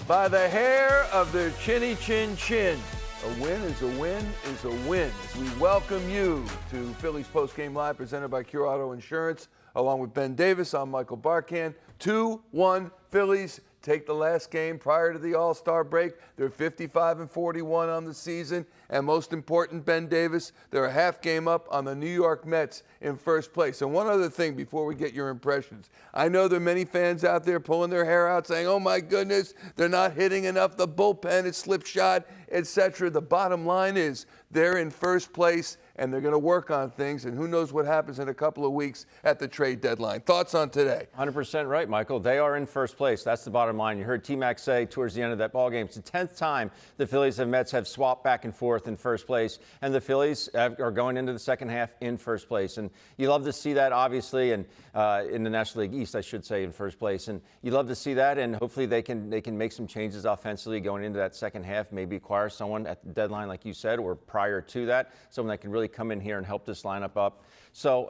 by the hair of their chinny chin chin. A win is a win is a win. As we welcome you to Phillies Postgame Live, presented by Cure Auto Insurance. Along with Ben Davis, I'm Michael Barkan. 2-1 Phillies take the last game prior to the All-Star break. They're 55-41 on the season. And most important, Ben Davis, they're a half game up on the New York Mets in first place. And one other thing before we get your impressions. I know there are many fans out there pulling their hair out saying, oh my goodness, they're not hitting enough. The bullpen is slipshod, etc. The bottom line is they're in first place and they're going to work on things, and who knows what happens in a couple of weeks at the trade deadline. Thoughts on today? 100% right, Michael. They are in first place. That's the bottom line. You heard T-Mac say towards the end of that ball game, it's the 10th time the Phillies and Mets have swapped back and forth in first place, and the Phillies are going into the second half in first place. And you love to see that, obviously, and in the National League East, I should say, in first place. And you love to see that, and hopefully they can make some changes offensively going into that second half, maybe acquire someone at the deadline, like you said, or prior to that, someone that can really come in here and help this lineup up. So,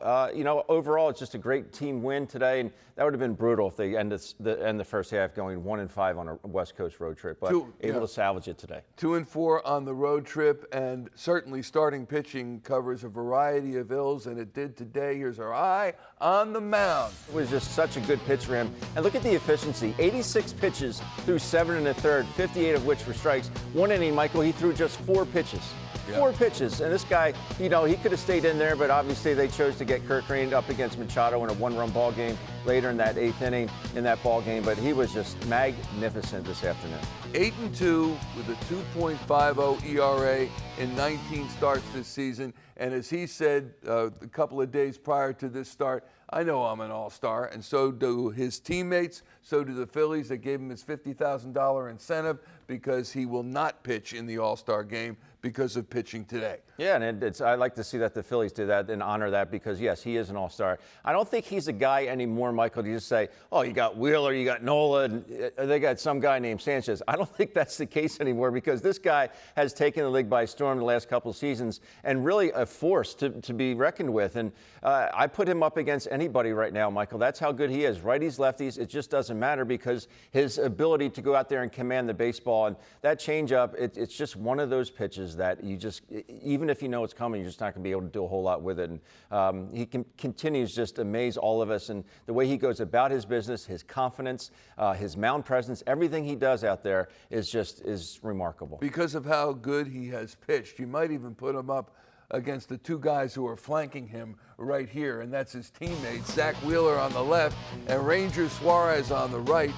overall, it's just a great team win today, and that would have been brutal if they end the first half going 1-5 on a West Coast road trip, but able to salvage it today. 2-4 on the road trip, and certainly starting pitching covers a variety of ills, and it did today. Here's our eye on the mound. It was just such a good pitch for him, and look at the efficiency. 86 pitches through 7 1/3, 58 of which were strikes. One inning, Michael, he threw just 4 pitches. Yeah. 4 pitches, and this guy, he could have stayed in there, but obviously they chose to get Kurt Green up against Machado in a 1-run ball game later in that 8th inning in that ball game, but he was just magnificent this afternoon. 8-2 with a 2.50 ERA in 19 starts this season, and as he said a couple of days prior to this start, I know I'm an all-star, and so do his teammates, so do the Phillies. They gave him his $50,000 incentive because he will not pitch in the All-Star game because of pitching today. Yeah, and I like to see that the Phillies did that and honor that because, yes, he is an all-star. I don't think he's a guy anymore, Michael, to just say, oh, you got Wheeler, you got Nola, and they got some guy named Sanchez. I don't think that's the case anymore because this guy has taken the league by storm the last couple of seasons and really a force to be reckoned with. And I put him up against anybody right now, Michael. That's how good he is. Righties, lefties, it just doesn't matter because his ability to go out there and command the baseball and that changeup, it's just one of those pitches that you just, even if you know it's coming, you're just not going to be able to do a whole lot with it. And he continues just to amaze all of us. And the way he goes about his business, his confidence, his mound presence, everything he does out there is remarkable. Because of how good he has pitched, you might even put him up against the 2 guys who are flanking him right here, and that's his teammates, Zach Wheeler on the left and Ranger Suarez on the right.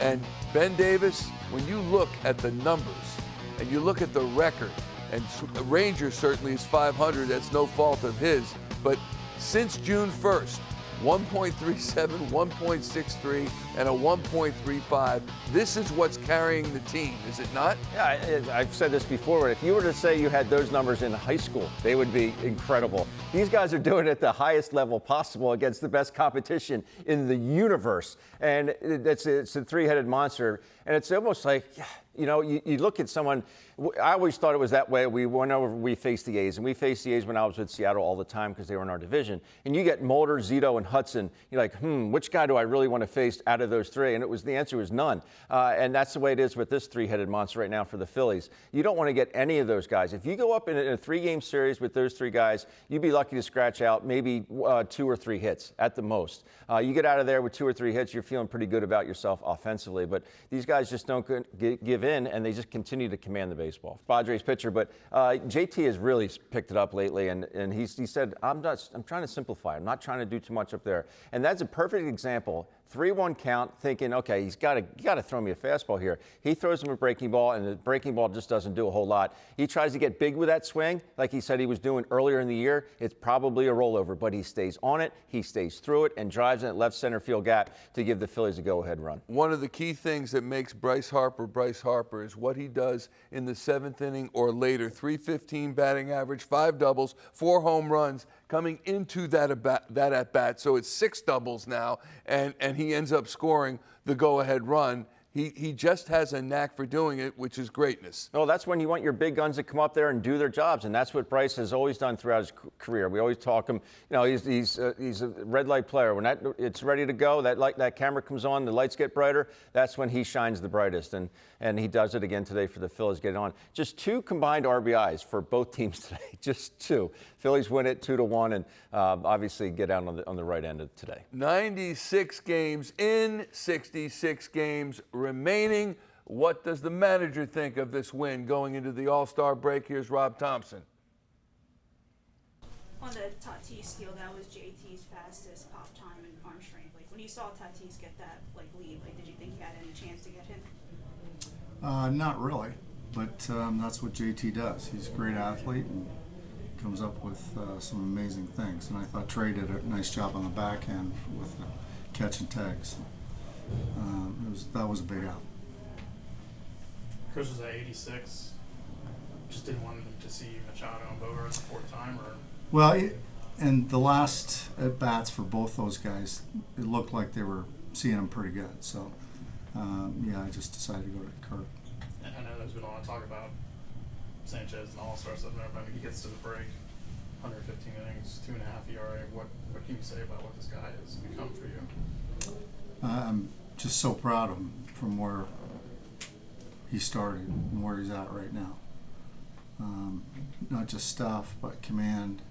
And Ben Davis, when you look at the numbers and you look at the record, and Ranger certainly is 500, that's no fault of his, but since June 1st, 1.37, 1.63, and a 1.35. This is what's carrying the team, is it not? Yeah, I've said this before. If you were to say you had those numbers in high school, they would be incredible. These guys are doing it at the highest level possible against the best competition in the universe. And it's a three-headed monster. And it's almost like, you look at someone. I always thought it was that way. We faced the A's, and we faced the A's when I was with Seattle all the time because they were in our division. And you get Mulder, Zito, and Hudson. You're like, which guy do I really want to face out of those 3? And the answer was none. And that's the way it is with this three-headed monster right now for the Phillies. You don't want to get any of those guys. If you go up in a 3-game series with those 3 guys, you'd be lucky to scratch out maybe 2 or 3 hits at the most. You get out of there with 2 or 3 hits, you're feeling pretty good about yourself offensively. But these guys just don't give in, and they just continue to command the baseball. Padres pitcher, but JT has really picked it up lately, and he said, I'm trying to simplify. I'm not trying to do too much up there. And that's a perfect example. 3-1 count, thinking, okay, he's got to throw me a fastball here. He throws him a breaking ball, and the breaking ball just doesn't do a whole lot. He tries to get big with that swing, like he said he was doing earlier in the year. It's probably a rollover, but he stays on it, he stays through it, and drives in that left center field gap to give the Phillies a go-ahead run. One of the key things that makes Bryce Harper is what he does in the 7th inning or later. .315 batting average, 5 doubles, 4 home runs coming into that at-bat. So it's 6 doubles now, and he ends up scoring the go-ahead run He just has a knack for doing it, which is greatness. No, that's when you want your big guns to come up there and do their jobs, and that's what Bryce has always done throughout his career. We always talk him. He's a red light player. When it's ready to go, that camera comes on, the lights get brighter. That's when he shines the brightest, and he does it again today for the Phillies. Get it on. Just 2 combined RBIs for both teams today. Just 2. Phillies win it 2-1, and obviously get out on the right end of today. 96 games in, 66 games remaining. What does the manager think of this win going into the All-Star break? Here's Rob Thomson. On the Tatis steal, that was JT's fastest pop time and arm strength. Like when you saw Tatis get that lead, did you think he had any chance to get him? Not really, but that's what JT does. He's a great athlete and comes up with some amazing things. And I thought Trey did a nice job on the backhand with the catch and tags. That was a big out. Chris was at 86. Just didn't want to see Machado and Bogart the 4th time, or? Well, and the last at bats for both those guys, it looked like they were seeing them pretty good. So, I just decided to go to Kirk. I know there's been a lot of talk about Sanchez and all-star stuff, but I mean, he gets to the break, 115 innings, 2.5 ERA. What can you say about what this guy has become for you? I'm just so proud of him from where he started and where he's at right now. Not just stuff, but command,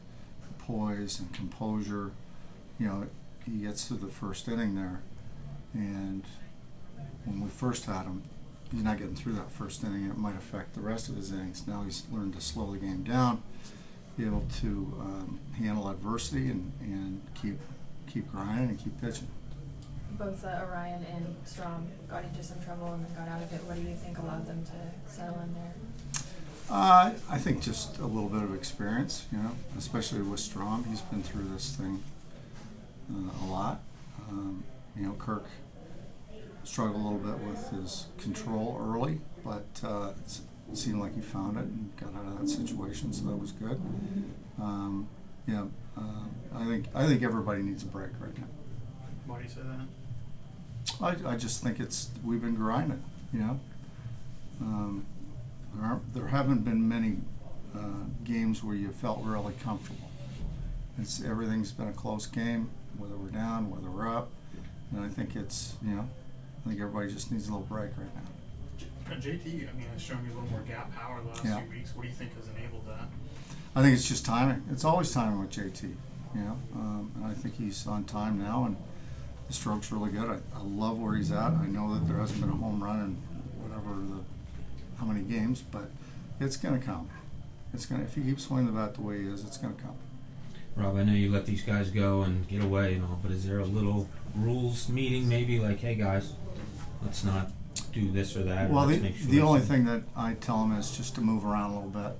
poise, and composure. He gets to the first inning there, and when we first had him, he's not getting through that first inning. It might affect the rest of his innings. Now he's learned to slow the game down, be able to handle adversity, and keep grinding and keep pitching. Both Orion and Strom got into some trouble and then got out of it. What do you think allowed them to settle in there? I think just a little bit of experience, especially with Strom. He's been through this thing a lot. Kirk struggled a little bit with his control early, but it seemed like he found it and got out of that situation, so that was good. I think everybody needs a break right now. Why do you say that? I just think we've been grinding, There haven't been many games where you felt really comfortable. Everything's been a close game, whether we're down, whether we're up, and I think I think everybody just needs a little break right now. JT, has shown you a little more gap power the last few weeks. What do you think has enabled that? I think it's just timing. It's always timing with JT, and I think he's on time now, and the stroke's really good. I love where he's at. I know that there hasn't been a home run in how many games, but it's going to come. If he keeps swinging the bat the way he is, it's going to come. Rob, I know you let these guys go and get away and all, but is there a little rules meeting maybe like, hey guys, let's not do this or that? Well, or let's make sure the only thing that I tell them is just to move around a little bit.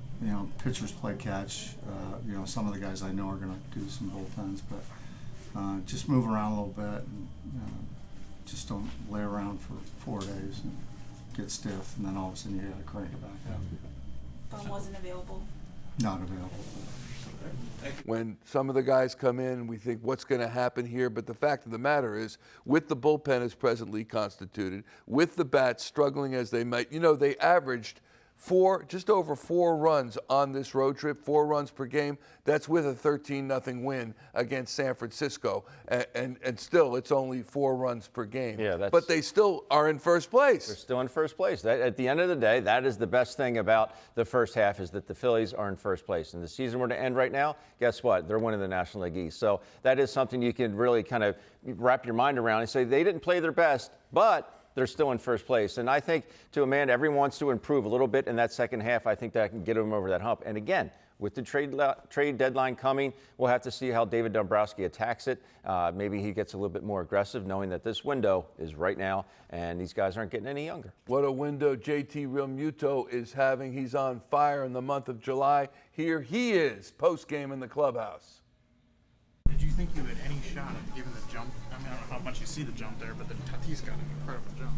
Pitchers play catch. Some of the guys I know are going to do some bullpens, but just move around a little bit and just don't lay around for 4 days and get stiff, and then all of a sudden you got to crank it back out. Phone wasn't available. Not available. When some of the guys come in, we think, what's going to happen here? But the fact of the matter is, with the bullpen as presently constituted, with the bats struggling as they might, they averaged just over 4 runs on this road trip, 4 runs per game. That's with a 13-0 win against San Francisco. And still, it's only 4 runs per game. Yeah, but they still are in first place. They're still in first place. At the end of the day, that is the best thing about the first half, is that the Phillies are in first place. And the season were to end right now, guess what? They're winning the National League East. So that is something you can really kind of wrap your mind around and say they didn't play their best, but they're still in first place. And I think, to Amanda, everyone wants to improve a little bit in that second half. I think that can get them over that hump. And again, with the trade deadline coming, we'll have to see how David Dombrowski attacks it. Maybe he gets a little bit more aggressive, knowing that this window is right now, and these guys aren't getting any younger. What a window JT Realmuto is having. He's on fire in the month of July. Here he is, post-game in the clubhouse. Did you think you had any shot at giving the jump? I don't know how much you see the jump there, but the Tatis got an incredible jump.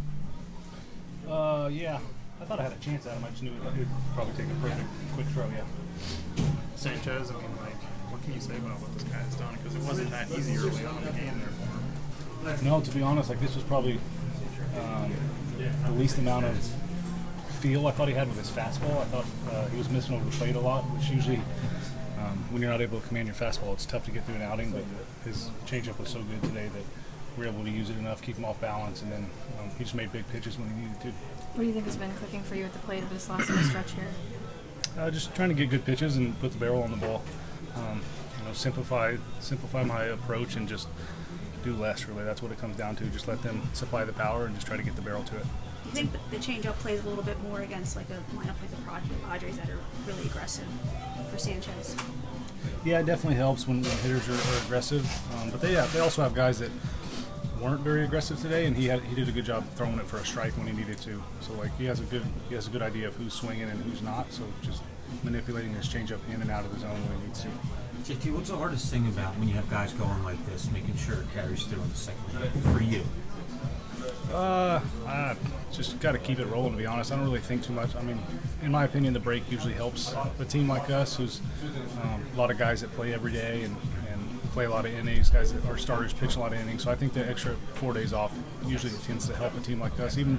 Yeah. I thought I had a chance at him. I just knew it would probably take a perfect quick throw, Sanchez, what can you say about what this guy has done? Because it wasn't that easy early on in the game there for him. No, to be honest, this was probably the least amount of feel I thought he had with his fastball. I thought he was missing over the plate a lot, which usually when you're not able to command your fastball, it's tough to get through an outing. But his changeup was so good today that we were able to use it enough, keep him off balance, and then he just made big pitches when he needed to. What do you think has been clicking for you at the plate of this last stretch here? Just trying to get good pitches and put the barrel on the ball. Simplify my approach and just do less, really. That's what it comes down to. Just let them supply the power and just try to get the barrel to it. Do you think that the changeup plays a little bit more against like a lineup like the Padres that are really aggressive for Sanchez? Yeah, it definitely helps when hitters are aggressive. But they also have guys that weren't very aggressive today, and he did a good job throwing it for a strike when he needed to. So like he has a good idea of who's swinging and who's not. So just manipulating his changeup in and out of the zone when he needs to. JT, what's the hardest thing about when you have guys going like this, making sure it carries through in the second half for you? I just got to keep it rolling, to be honest. I don't really think too much. I mean, in my opinion, the break usually helps a team like us, who's a lot of guys that play every day and play a lot of innings, guys that are starters pitch a lot of innings. So I think the extra 4 days off usually tends to help a team like us. Even,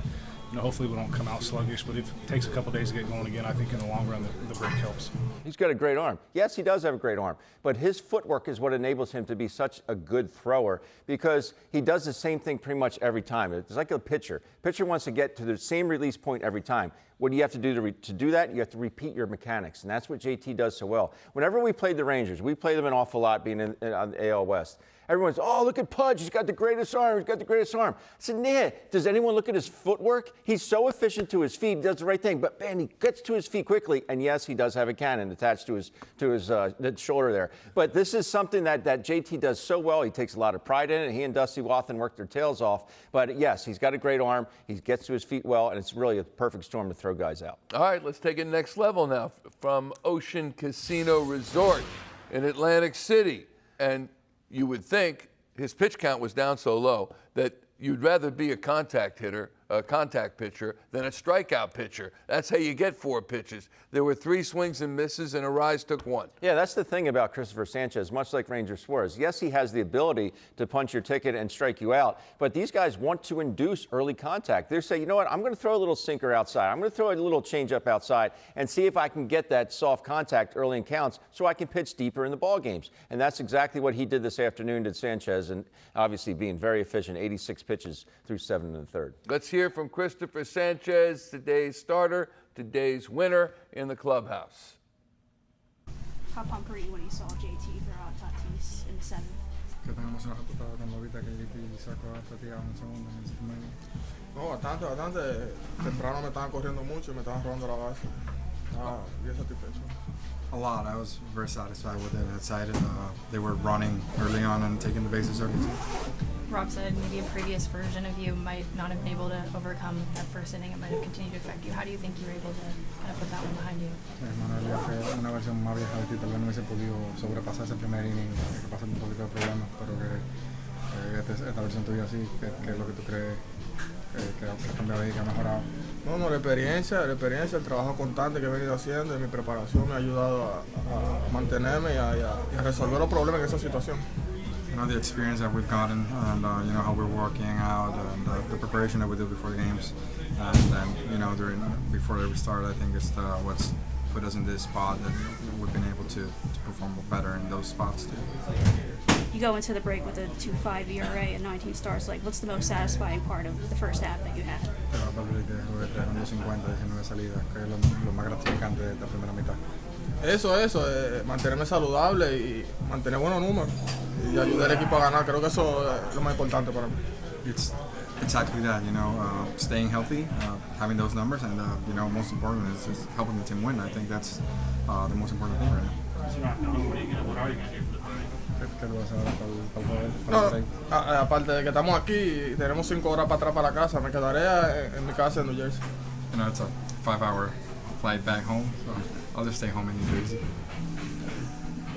hopefully we don't come out sluggish, but if it takes a couple days to get going again, I think in the long run the break helps. He's got a great arm. Yes, he does have a great arm, but his footwork is what enables him to be such a good thrower because he does the same thing pretty much every time. It's like a pitcher. Pitcher wants to get to the same release point every time. What do you have to do to do that? You have to repeat your mechanics, and that's what JT does so well. Whenever we played the Rangers, we played them an awful lot being on the AL West. Everyone's, oh, look at Pudge. He's got the greatest arm. He's got the greatest arm. I said, nah. Does anyone look at his footwork? He's so efficient to his feet. He does the right thing. But, man, he gets to his feet quickly. And, yes, he does have a cannon attached to his shoulder there. But this is something that JT does so well. He takes a lot of pride in it. He and Dusty Wathan work their tails off. But, yes, he's got a great arm. He gets to his feet well. And it's really a perfect storm to throw guys out. All right, let's take it next level now from Ocean Casino Resort in Atlantic City. And you would think his pitch count was down so low that you'd rather be a contact hitter, a contact pitcher, than a strikeout pitcher. That's how you get 4 pitches. There were 3 swings and misses, and Arise took 1. Yeah, that's the thing about Cristopher Sanchez, much like Ranger Suarez. Yes, he has the ability to punch your ticket and strike you out, but these guys want to induce early contact. They say, you know what, I'm going to throw a little sinker outside. I'm going to throw a little changeup outside and see if I can get that soft contact early in counts so I can pitch deeper in the ball games. And that's exactly what he did this afternoon to Sanchez, and obviously being very efficient, 86 pitches through 7 in the third. Let's hear from Cristopher Sanchez, today's starter, today's winner in the clubhouse. How pumped were you when you saw JT throw out Tatis in the 7th? Que tan emocionado tú estabas cuando viste que JT sacó a Tatis en el segundo en el primer. No, bastante. Temprano me estaban corriendo mucho y me estaban robando la base. Estaba bien satisfecho. A lot. I was very satisfied with it. Excited. They were running early on and taking the bases early. Rob said maybe a previous version of you might not have been able to overcome that first inning. It might have continued to affect you. How do you think you were able to kind of put that one behind you? Manuel fue una versión más vieja de ti. Tal vez no hubiese podido sobrepasar ese primer inning, que pasaron un poquito de problemas, pero que esta versión tuya sí, que es lo que tú crees que ha cambiado y que ha mejorado. No, la experiencia, el trabajo constante que he venido haciendo y mi preparación me ha ayudado a mantenerme y a resolver los problemas en esa situación. The experience that we've gotten and how we're working out and the preparation that we do before the games and then before every start, I think it's what's put us in this spot that we've been able to perform better in those spots too. You go into the break with a 2.5 ERA and 19 starts. Like, what's the most satisfying part of the first half that you had? Eso, mantenerme saludable y mantener buenos números y ayudar al equipo a ganar. Creo que eso es lo más importante para mí. It's exactly that, staying healthy, having those numbers, and most important is helping the team win. I think that's the most important thing right now. What are you going to do for the No, aparte de que estamos aquí y tenemos 5 horas para atrás para la casa, me quedaré en mi casa en New Jersey. It's a 5-hour flight back home, so I'll just stay home in New Jersey.